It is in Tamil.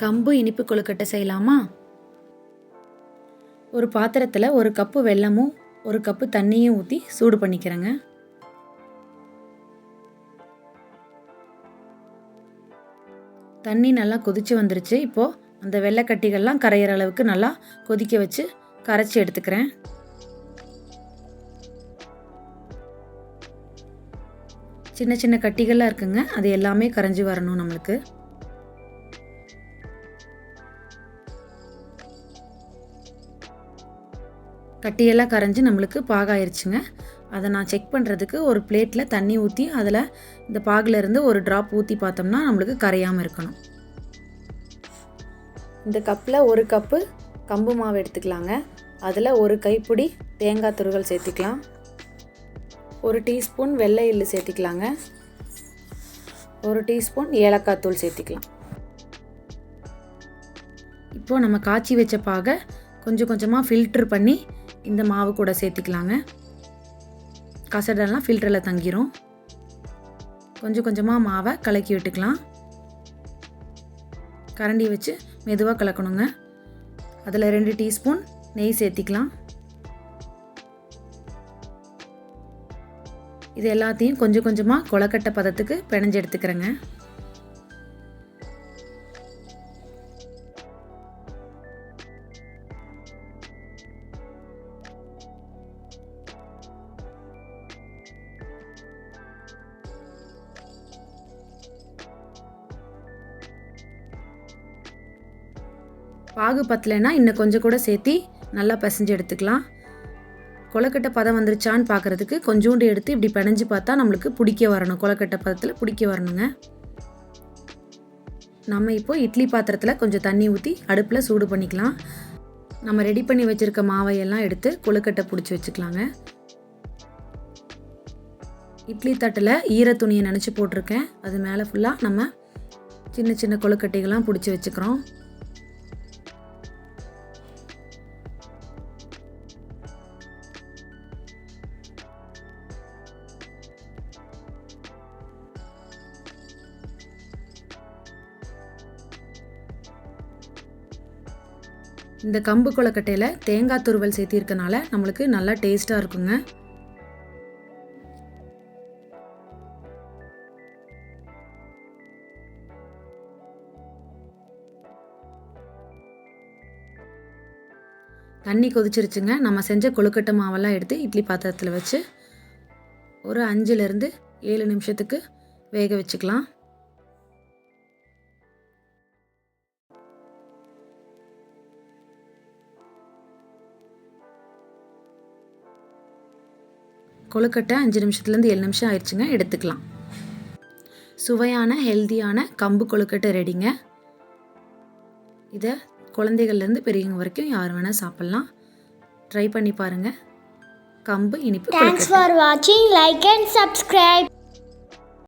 கம்பு இனிப்பு கொழுக்கட்டை செய்யலாமா? ஒரு பாத்திரத்தில் 1 கப்பு வெல்லமும் 1 கப்பு தண்ணியும் ஊற்றி சூடு பண்ணிக்கிறேங்க. தண்ணி நல்லா கொதிச்சு வந்துருச்சு. இப்போது அந்த வெள்ளைக்கட்டிகள்லாம் கரையிற அளவுக்கு நல்லா கொதிக்க வச்சு கரைச்சி எடுத்துக்கிறேன். சின்ன சின்ன கட்டிகள்லாம் இருக்குங்க, அது எல்லாமே கரைஞ்சி வரணும் நம்மளுக்கு. கட்டியெல்லாம் கரைஞ்சி நம்மளுக்கு பாகாயிருச்சுங்க. அதை நான் செக் பண்ணுறதுக்கு ஒரு பிளேட்டில் தண்ணி ஊற்றி அதில் இந்த பாகிலேருந்து ஒரு ட்ராப் ஊற்றி பார்த்தோம்னா நம்மளுக்கு கரையாமல் இருக்கணும். இந்த கப்பில் 1 கப்பு கம்பு மாவு எடுத்துக்கலாங்க. அதில் 1 கைப்பிடி தேங்காய் துருவல் சேர்த்துக்கலாம். 1 டீஸ்பூன் வெள்ளை எள்ளு சேர்த்திக்கலாங்க. 1 டீஸ்பூன் ஏலக்காய் தூள் சேர்த்திக்கலாம். இப்போது நம்ம காய்ச்சி வச்ச பாகை கொஞ்சம் கொஞ்சமாக ஃபில்ட்ரு பண்ணி இந்த மாவு கூட சேர்த்திக்கலாங்க. கசடெல்லாம் ஃபில்டரில் தங்கிரும். கொஞ்சம் கொஞ்சமாக மாவை கலக்கி விட்டுக்கலாம். கரண்டி வச்சு மெதுவாக கலக்கணுங்க. அதில் 2 டீஸ்பூன் நெய் சேர்த்திக்கலாம். இது எல்லாத்தையும் கொஞ்சம் கொஞ்சமாக கொழுக்கட்டை பதத்துக்கு பிணைஞ்சு எடுத்துக்கிறேங்க. பாகு பத்தலைன்னா இன்னும் கொஞ்சம் கூட சேர்த்தி நல்லா பிசைஞ்சு எடுத்துக்கலாம். கொழுக்கட்டை பதம் வந்துருச்சான்னு பார்க்குறதுக்கு கொஞ்சோண்டு எடுத்து இப்படி பிணைஞ்சு பார்த்தா நம்மளுக்கு பிடிக்க வரணும். கொழுக்கட்டை பதத்தில் பிடிக்க வரணுங்க. நம்ம இப்போது இட்லி பாத்திரத்தில் கொஞ்சம் தண்ணி ஊற்றி அடுப்பில் சூடு பண்ணிக்கலாம். நம்ம ரெடி பண்ணி வச்சுருக்க மாவையெல்லாம் எடுத்து கொழுக்கட்டை பிடிச்சி வச்சுக்கலாங்க. இட்லி தட்டில் ஈர துணியை நினச்சி போட்டிருக்கேன். அது மேலே ஃபுல்லாக நம்ம சின்ன சின்ன கொழுக்கட்டைகள்லாம் பிடிச்சி வச்சுக்கிறோம். இந்த கம்பு கொழுக்கட்டையில் தேங்காய் துருவல் சேர்த்திருக்கனால நம்மளுக்கு நல்லா டேஸ்ட்டாக இருக்குங்க. தண்ணி கொதிச்சிருச்சுங்க. நம்ம செஞ்ச கொழுக்கட்டை மாவெல்லாம் எடுத்து இட்லி பாத்திரத்தில் வச்சு ஒரு 5லேருந்து 7 நிமிஷத்துக்கு வேக வச்சுக்கலாம். கொழுக்கட்டை 5 நிமிஷத்துலேருந்து 7 நிமிஷம் ஆயிடுச்சுங்க. எடுத்துக்கலாம். சுவையான ஹெல்த்தியான கம்பு கொழுக்கட்டை ரெடிங்க. இதை குழந்தைகள்லேருந்து பெரியவங்க வரைக்கும் யார் வேணால் சாப்பிட்லாம். ட்ரை பண்ணி பாருங்கள். கம்பு இனிப்பு கொழுக்கட்டை. Thanks for watching. Like and subscribe.